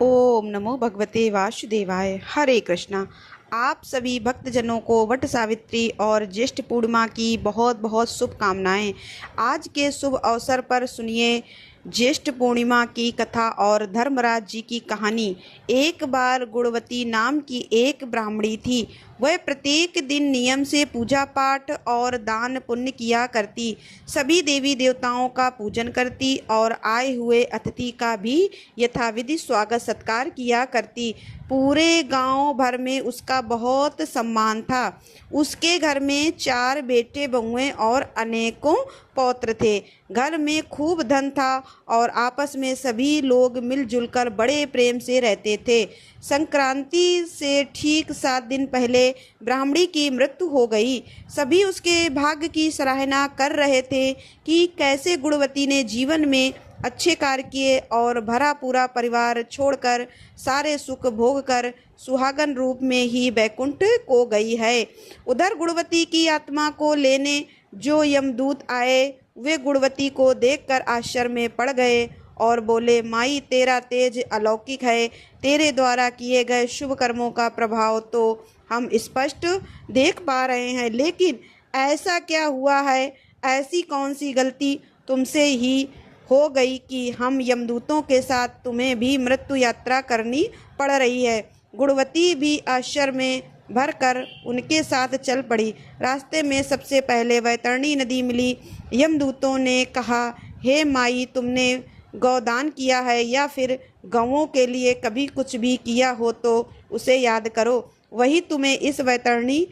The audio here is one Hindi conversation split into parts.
ओम नमो भगवते वासुदेवाय। हरे कृष्णा। आप सभी भक्तजनों को वट सावित्री और ज्येष्ठ पूर्णिमा की बहुत बहुत शुभकामनाएं। आज के शुभ अवसर पर सुनिए ज्येष्ठ पूर्णिमा की कथा और धर्मराज जी की कहानी। एक बार गुणवती नाम की एक ब्राह्मणी थी। वह प्रत्येक दिन नियम से पूजा पाठ और दान पुण्य किया करती, सभी देवी देवताओं का पूजन करती और आए हुए अतिथि का भी यथाविधि स्वागत सत्कार किया करती। पूरे गांव भर में उसका बहुत सम्मान था। उसके घर में 4 बेटे बहुएं और अनेकों पौत्र थे। घर में खूब धन था और आपस में सभी लोग मिलजुल कर बड़े प्रेम से रहते थे। संक्रांति से ठीक 7 दिन पहले ब्राह्मणी की मृत्यु हो गई। सभी उसके भाग्य की सराहना कर रहे थे कि कैसे गुणवती ने जीवन में अच्छे कार्य किए और भरा पूरा परिवार छोड़कर सारे सुख भोग कर सुहागन रूप में ही बैकुंठ को गई है। उधर गुणवती की आत्मा को लेने जो यमदूत आए वे गुणवती को देखकर आश्चर्य में पड़ गए और बोले, माई तेरा तेज अलौकिक है। तेरे द्वारा किए गए शुभ कर्मों का प्रभाव तो हम स्पष्ट देख पा रहे हैं, लेकिन ऐसा क्या हुआ है, ऐसी कौन सी गलती तुमसे ही हो गई कि हम यमदूतों के साथ तुम्हें भी मृत्यु यात्रा करनी पड़ रही है। गुणवती भी आश्चर्य में भरकर उनके साथ चल पड़ी। रास्ते में सबसे पहले वैतरणी नदी मिली। यमदूतों ने कहा, हे माई, तुमने गौदान किया है या फिर गौओं के लिए कभी कुछ भी किया हो तो उसे याद करो, वही तुम्हें इस वैतरणी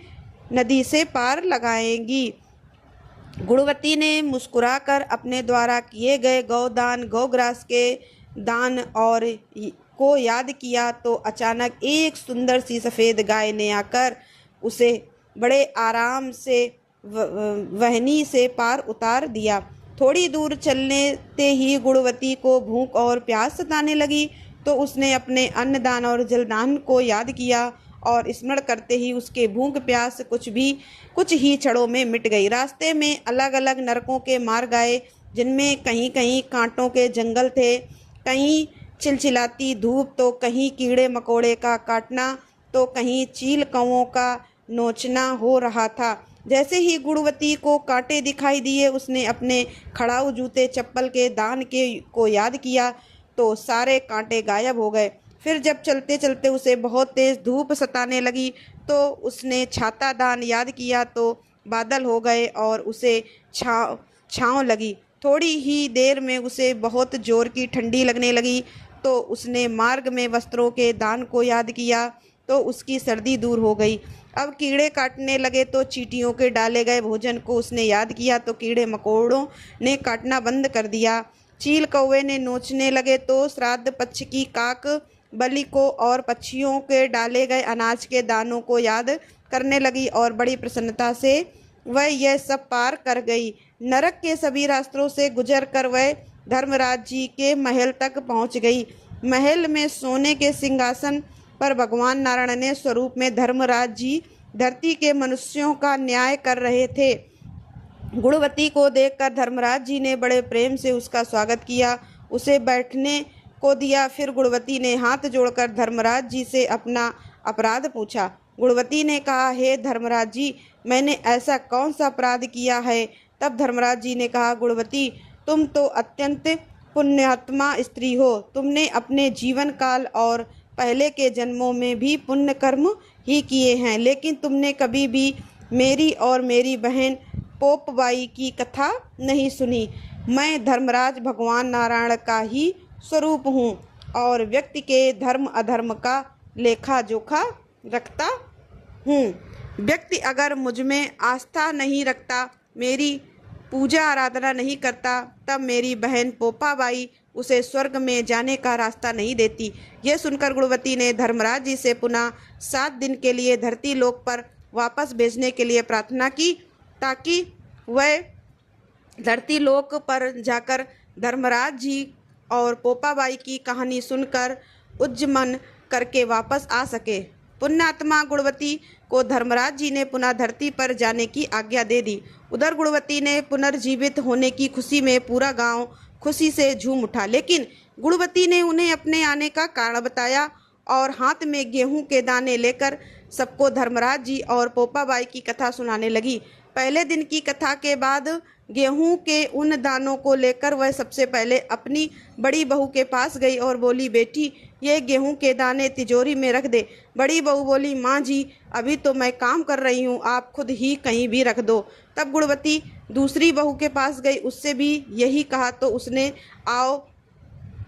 नदी से पार लगाएंगी। गुणवती ने मुस्कुराकर अपने द्वारा किए गए गौदान, गौग्रास के दान और को याद किया तो अचानक एक सुंदर सी सफ़ेद गाय ने आकर उसे बड़े आराम से वहनी से पार उतार दिया। थोड़ी दूर चलते ही गुणवती को भूख और प्यास सताने लगी तो उसने अपने अन्नदान और जलदान को याद किया और स्मरण करते ही उसके भूख प्यास कुछ ही क्षणों में मिट गई। रास्ते में अलग अलग नरकों के मार्ग आए, जिनमें कहीं कहीं कांटों के जंगल थे, कहीं चिलचिलाती धूप, तो कहीं कीड़े मकोड़े का काटना, तो कहीं चील कौओं का नोचना हो रहा था। जैसे ही गुणवती को कांटे दिखाई दिए उसने अपने खड़ाऊ जूते चप्पल के दान को याद किया तो सारे कांटे गायब हो गए। फिर जब चलते चलते उसे बहुत तेज धूप सताने लगी तो उसने छाता दान याद किया तो बादल हो गए और उसे छाँव लगी। थोड़ी ही देर में उसे बहुत जोर की ठंडी लगने लगी तो उसने मार्ग में वस्त्रों के दान को याद किया तो उसकी सर्दी दूर हो गई। अब कीड़े काटने लगे तो चींटियों के डाले गए भोजन को उसने याद किया तो कीड़े मकोड़ों ने काटना बंद कर दिया। चील कौवे ने नोचने लगे तो श्राद्ध पक्ष की काक बलि को और पक्षियों के डाले गए अनाज के दानों को याद करने लगी और बड़ी प्रसन्नता से वह यह सब पार कर गई। नरक के सभी रास्तों से गुजर कर वह धर्मराज जी के महल तक पहुंच गई। महल में सोने के सिंहासन पर भगवान नारायण ने स्वरूप में धर्मराज जी धरती के मनुष्यों का न्याय कर रहे थे। गुणवती को देखकर धर्मराज जी ने बड़े प्रेम से उसका स्वागत किया, उसे बैठने को दिया। फिर गुणवती ने हाथ जोड़कर धर्मराज जी से अपना अपराध पूछा। गुणवती ने कहा, हे धर्मराज जी, मैंने ऐसा कौन सा अपराध किया है। तब धर्मराज जी ने कहा, गुणवती, तुम तो अत्यंत पुण्यात्मा स्त्री हो। तुमने अपने जीवन काल और पहले के जन्मों में भी पुण्य कर्म ही किए हैं, लेकिन तुमने कभी भी मेरी और मेरी बहन पोपबाई की कथा नहीं सुनी। मैं धर्मराज भगवान नारायण का ही स्वरूप हूँ और व्यक्ति के धर्म अधर्म का लेखा जोखा रखता हूँ। व्यक्ति अगर मुझ में आस्था नहीं रखता, मेरी पूजा आराधना नहीं करता, तब मेरी बहन पोपाबाई उसे स्वर्ग में जाने का रास्ता नहीं देती। यह सुनकर गुणवती ने धर्मराज जी से पुनः 7 दिन के लिए धरती लोक पर वापस भेजने के लिए प्रार्थना की, ताकि वह धरती लोक पर जाकर धर्मराज जी और पोपाबाई की कहानी सुनकर उज्जमन करके वापस आ सके। पुण्यात्मा गुणवती को धर्मराज जी ने पुनः धरती पर जाने की आज्ञा दे दी। उधर गुणवती ने पुनर्जीवित होने की खुशी में पूरा गांव खुशी से झूम उठा। लेकिन गुणवती ने उन्हें अपने आने का कारण बताया और हाथ में गेहूं के दाने लेकर सबको धर्मराज जी और पोपाबाई की कथा सुनाने लगी। पहले दिन की कथा के बाद गेहूं के उन दानों को लेकर वह सबसे पहले अपनी बड़ी बहू के पास गई और बोली, बेटी ये गेहूं के दाने तिजोरी में रख दे। बड़ी बहू बोली, माँ जी अभी तो मैं काम कर रही हूँ, आप खुद ही कहीं भी रख दो। तब गुणवती दूसरी बहू के पास गई, उससे भी यही कहा तो उसने आओ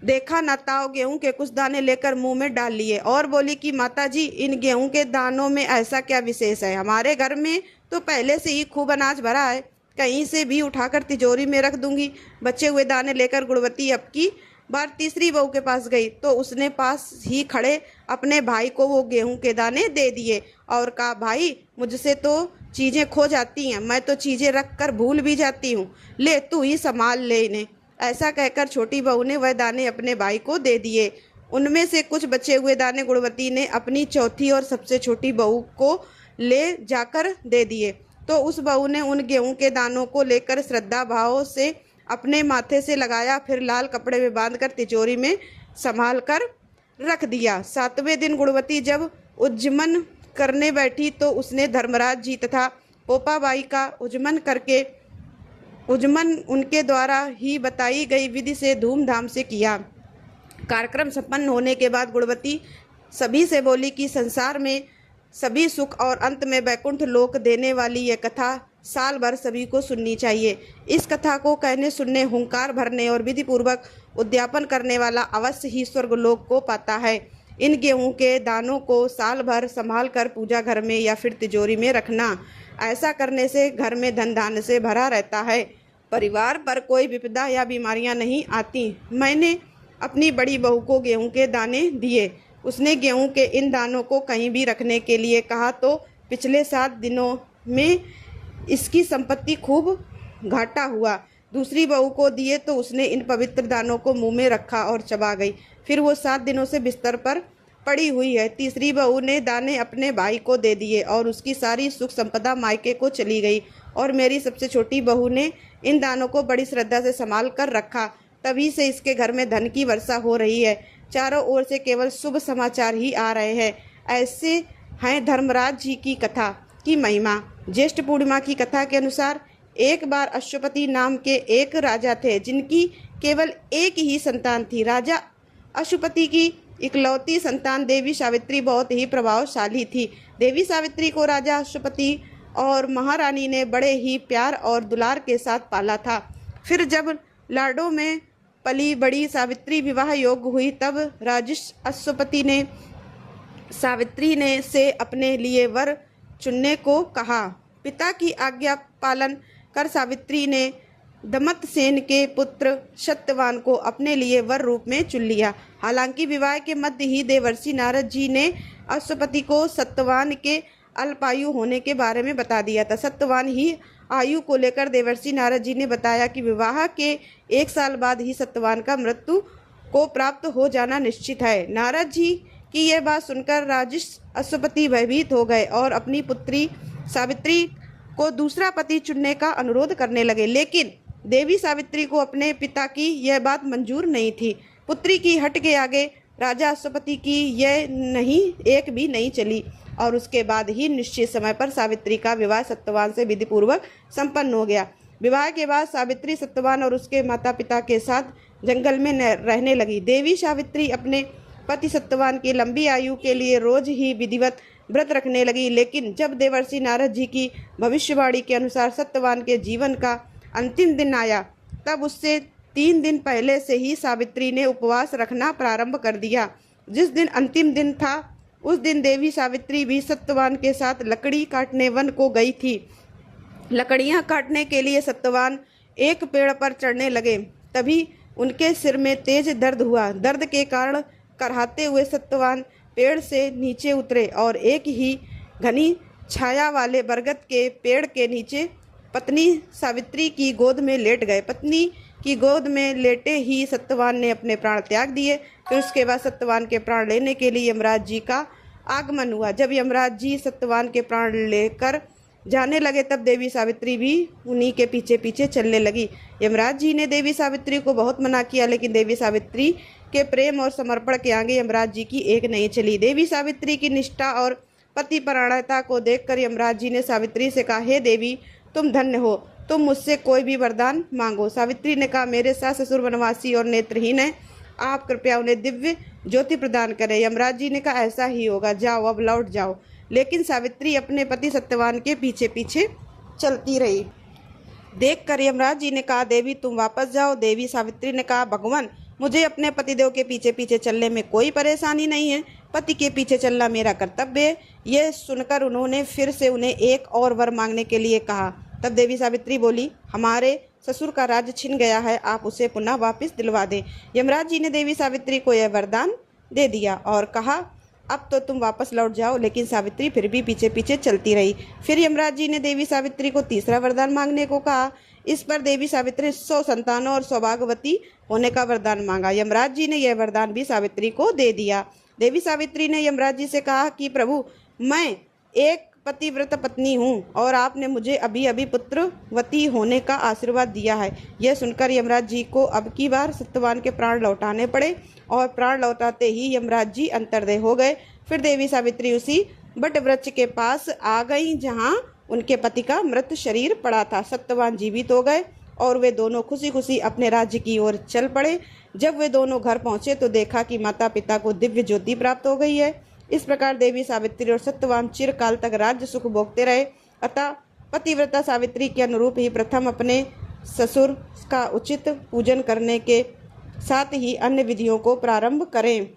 देखा न ताओ गेहूं के कुछ दाने लेकर मुंह में डाल लिए और बोली कि माता जी इन गेहूं के दानों में ऐसा क्या विशेष है, हमारे घर में तो पहले से ही खूब अनाज भरा है, कहीं से भी उठाकर तिजोरी में रख दूंगी। बचे हुए दाने लेकर गुणवती अब की बार तीसरी बहू के पास गई तो उसने पास ही खड़े अपने भाई को वो गेहूं के दाने दे दिए और कहा, भाई मुझसे तो चीज़ें खो जाती हैं, मैं तो चीज़ें रख कर भूल भी जाती हूँ, ले तू ही संभाल ले इन्हें। ऐसा कहकर छोटी बहू ने वह दाने अपने भाई को दे दिए। उनमें से कुछ बचे हुए दाने गुणवती ने अपनी चौथी और सबसे छोटी बहू को ले जाकर दे दिए। तो उस बहू ने उन गेहूं के दानों को लेकर श्रद्धा भाव से अपने माथे से लगाया, फिर लाल कपड़े में बांधकर तिजोरी में संभाल कर रख दिया। सातवें दिन गुणवती जब उज्जमन करने बैठी तो उसने धर्मराज जी तथा पोपाबाई का उज्जमन उनके द्वारा ही बताई गई विधि से धूमधाम से किया। कार्यक्रम संपन्न होने के बाद गुणवती सभी से बोली कि संसार में सभी सुख और अंत में वैकुंठ लोक देने वाली यह कथा साल भर सभी को सुननी चाहिए। इस कथा को कहने सुनने हुंकार भरने और विधि पूर्वक उद्यापन करने वाला अवश्य ही स्वर्ग लोक को पाता है। इन गेहूं के दानों को साल भर संभाल कर पूजा घर में या फिर तिजोरी में रखना, ऐसा करने से घर में धन धान्य से भरा रहता है, परिवार पर कोई विपदा या बीमारियां नहीं आती। मैंने अपनी बड़ी बहू को गेहूं के दाने दिए, उसने गेहूं के इन दानों को कहीं भी रखने के लिए कहा तो पिछले 7 दिनों में इसकी संपत्ति खूब घाटा हुआ। दूसरी बहू को दिए तो उसने इन पवित्र दानों को मुंह में रखा और चबा गई, फिर वो 7 दिनों से बिस्तर पर पड़ी हुई है। तीसरी बहू ने दाने अपने भाई को दे दिए और उसकी सारी सुख संपदा मायके को चली गई और मेरी सबसे छोटी बहू ने इन दानों को बड़ी श्रद्धा से संभाल कर रखा, तभी से इसके घर में धन की वर्षा हो रही है, चारों ओर से केवल शुभ समाचार ही आ रहे हैं। ऐसे हैं धर्मराज जी की कथा की महिमा। ज्येष्ठ पूर्णिमा की कथा के अनुसार एक बार अश्वपति नाम के एक राजा थे जिनकी केवल एक ही संतान थी। राजा अश्वपति की इकलौती संतान देवी सावित्री बहुत ही प्रभावशाली थी। देवी सावित्री को राजा अश्वपति और महारानी ने बड़े ही प्यार और दुलार के साथ पाला था। फिर जब लाडों में पली बड़ी सावित्री विवाह योग्य हुई तब राजा अश्वपति ने सावित्री ने से अपने लिए वर चुनने को कहा। पिता की आज्ञा पालन कर सावित्री ने दमतसेन के पुत्र सत्यवान को अपने लिए वर रूप में चुन लिया। हालांकि विवाह के मध्य ही देवर्षि नारद जी ने अश्वपति को सत्यवान के अल्पायु होने के बारे में बता दिया था। सत्यवान ही आयु को लेकर देवर्षि नारद जी ने बताया कि विवाह के 1 साल बाद ही सत्यवान का मृत्यु को प्राप्त हो जाना निश्चित है। नारद जी की यह बात सुनकर राजा अश्वपति भयभीत हो गए और अपनी पुत्री सावित्री को दूसरा पति चुनने का अनुरोध करने लगे, लेकिन देवी सावित्री को अपने पिता की यह बात मंजूर नहीं थी। पुत्री की हट के आगे राजा अश्वपति की यह एक भी नहीं चली और उसके बाद ही निश्चित समय पर सावित्री का विवाह सत्यवान से विधिपूर्वक संपन्न हो गया। विवाह के बाद सावित्री सत्यवान और उसके माता पिता के साथ जंगल में रहने लगी। देवी सावित्री अपने पति सत्यवान की लंबी आयु के लिए रोज ही विधिवत व्रत रखने लगी, लेकिन जब देवर्षि नारद जी की भविष्यवाणी के अनुसार सत्यवान के जीवन का अंतिम दिन आया तब उससे 3 दिन पहले से ही सावित्री ने उपवास रखना प्रारंभ कर दिया। जिस दिन अंतिम दिन था उस दिन देवी सावित्री भी सत्यवान के साथ लकड़ी काटने वन को गई थी। लकड़ियां काटने के लिए सत्यवान एक पेड़ पर चढ़ने लगे, तभी उनके सिर में तेज दर्द हुआ। दर्द के कारण कराहते हुए सत्यवान पेड़ से नीचे उतरे और एक ही घनी छाया वाले बरगद के पेड़ के नीचे पत्नी सावित्री की गोद में लेट गए। पत्नी की गोद में लेटे ही सत्यवान ने अपने प्राण त्याग दिए। फिर उसके बाद सत्यवान के प्राण लेने के लिए यमराज जी का आगमन हुआ। जब यमराज जी सत्यवान के प्राण लेकर जाने लगे तब देवी सावित्री भी उन्हीं के पीछे पीछे चलने लगी। यमराज जी ने देवी सावित्री को बहुत मना किया, लेकिन देवी सावित्री के प्रेम और समर्पण के आगे यमराज जी की एक नहीं चली। देवी सावित्री की निष्ठा और पतिपरायणता को देखकर यमराज जी ने सावित्री से कहा, हे देवी, तुम धन्य हो, तुम मुझसे कोई भी वरदान मांगो। सावित्री ने कहा, मेरे सास ससुर वनवासी और नेत्रहीन हैं, आप कृपया उन्हें दिव्य ज्योति प्रदान करें। यमराज जी ने कहा, ऐसा ही होगा, जाओ अब लौट जाओ। लेकिन सावित्री अपने पति सत्यवान के पीछे पीछे चलती रही। देखकर यमराज जी ने कहा, देवी तुम वापस जाओ। देवी सावित्री ने कहा, भगवान, मुझे अपने पतिदेव के पीछे पीछे चलने में कोई परेशानी नहीं है, पति के पीछे चलना मेरा कर्तव्य है। यह सुनकर उन्होंने फिर से उन्हें एक और वर मांगने के लिए कहा। तब देवी सावित्री बोली, हमारे ससुर का राज्य छिन गया है, आप उसे पुनः वापस दिलवा दें। यमराज जी ने देवी सावित्री को यह वरदान दे दिया और कहा, अब तो तुम वापस लौट जाओ। लेकिन सावित्री फिर भी पीछे पीछे चलती रही। फिर यमराज जी ने देवी सावित्री को तीसरा वरदान मांगने को कहा। इस पर देवी सावित्री 100 संतानों और सौभाग्यवती होने का वरदान मांगा। यमराज जी ने यह वरदान भी सावित्री को दे दिया। देवी सावित्री ने यमराज जी से कहा कि प्रभु, मैं एक पतिव्रत पत्नी हूँ और आपने मुझे अभी अभी पुत्रवती होने का आशीर्वाद दिया है। यह सुनकर यमराज जी को अब की बार सत्यवान के प्राण लौटाने पड़े और प्राण लौटाते ही यमराज जी अंतर्दय हो गए। फिर देवी सावित्री उसी बट वृक्ष के पास आ गई जहाँ उनके पति का मृत शरीर पड़ा था। सत्यवान जीवित हो गए और वे दोनों खुशी खुशी अपने राज्य की ओर चल पड़े। जब वे दोनों घर पहुंचे तो देखा कि माता पिता को दिव्य ज्योति प्राप्त हो गई है। इस प्रकार देवी सावित्री और सत्यवान चिरकाल तक राज्य सुख भोगते रहे। अतः पतिव्रता सावित्री के अनुरूप ही प्रथम अपने ससुर का उचित पूजन करने के साथ ही अन्य विधियों को प्रारंभ करें।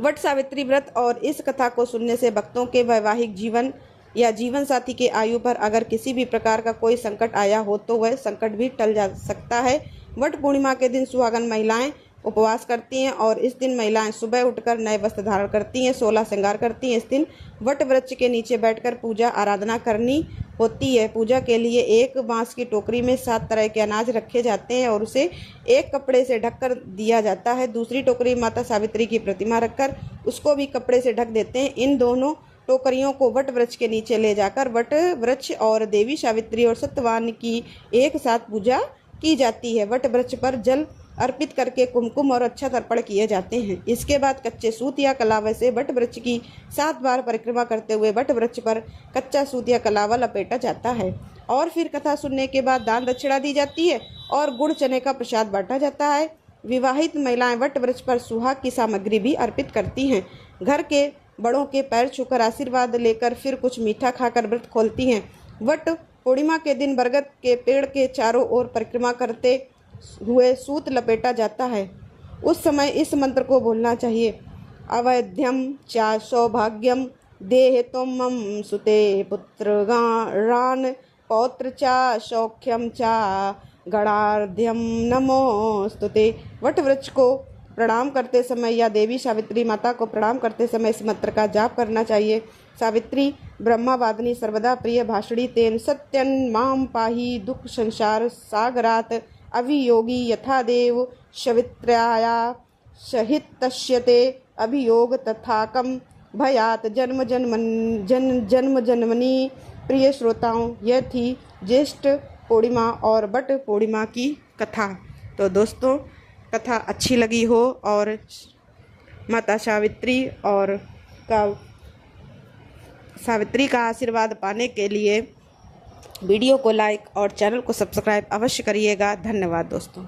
वट सावित्री व्रत और इस कथा को सुनने से भक्तों के वैवाहिक जीवन या जीवन साथी के आयु पर अगर किसी भी प्रकार का कोई संकट आया हो तो वह संकट भी टल जा सकता है। वट पूर्णिमा के दिन सुहागन महिलाएं उपवास करती हैं और इस दिन महिलाएं सुबह उठकर नए वस्त्र धारण करती हैं, 16 श्रृंगार करती हैं। इस दिन वट वृक्ष के नीचे बैठकर पूजा आराधना करनी होती है। पूजा के लिए एक बांस की टोकरी में 7 तरह के अनाज रखे जाते हैं और उसे एक कपड़े से ढककर दिया जाता है। दूसरी टोकरी माता सावित्री की प्रतिमा रखकर उसको भी कपड़े से ढक देते हैं। इन दोनों टोकरियों को वट वृक्ष के नीचे ले जाकर वट वृक्ष और देवी सावित्री और सत्यवान की एक साथ पूजा की जाती है। वट वृक्ष पर जल अर्पित करके कुमकुम और अक्षत अर्पण किए जाते हैं। इसके बाद कच्चे सूत या कलावे से वट वृक्ष की 7 बार परिक्रमा करते हुए वट वृक्ष पर कच्चा सूत या कलावा लपेटा जाता है और फिर कथा सुनने के बाद दान दक्षिणा दी जाती है और गुड़ चने का प्रसाद बांटा जाता है। विवाहित महिलाएं वट वृक्ष पर सुहाग की सामग्री भी अर्पित करती हैं। घर के बड़ों के पैर छूकर आशीर्वाद लेकर फिर कुछ मीठा खाकर व्रत खोलती हैं। वट पूर्णिमा के दिन बरगद के पेड़ के चारों ओर परिक्रमा करते हुए सूत लपेटा जाता है। उस समय इस मंत्र को बोलना चाहिए, अवैध्यम चा सौभाग्यम देह मम सुते पुत्र गान पौत्र चा सौख्यम चा गणार्ध्यम नमोस्तुते। वट वृक्ष को प्रणाम करते समय या देवी सावित्री माता को प्रणाम करते समय इस मंत्र का जाप करना चाहिए। सावित्री ब्रह्मावादिनी सर्वदा प्रिय भाषणी तेन सत्यन माम पाही दुख संसार सागरात अभियोगी यथा देव सवित्र्याया सहित तस्यते अभियोग तथाकम भयात जन्म जन्मनि। प्रिय श्रोताओं, यह थी ज्येष्ठ पूर्णिमा और वट पूर्णिमा की कथा। तो दोस्तों, कथा अच्छी लगी हो और माता सावित्री का आशीर्वाद पाने के लिए वीडियो को लाइक और चैनल को सब्सक्राइब अवश्य करिएगा। धन्यवाद दोस्तों।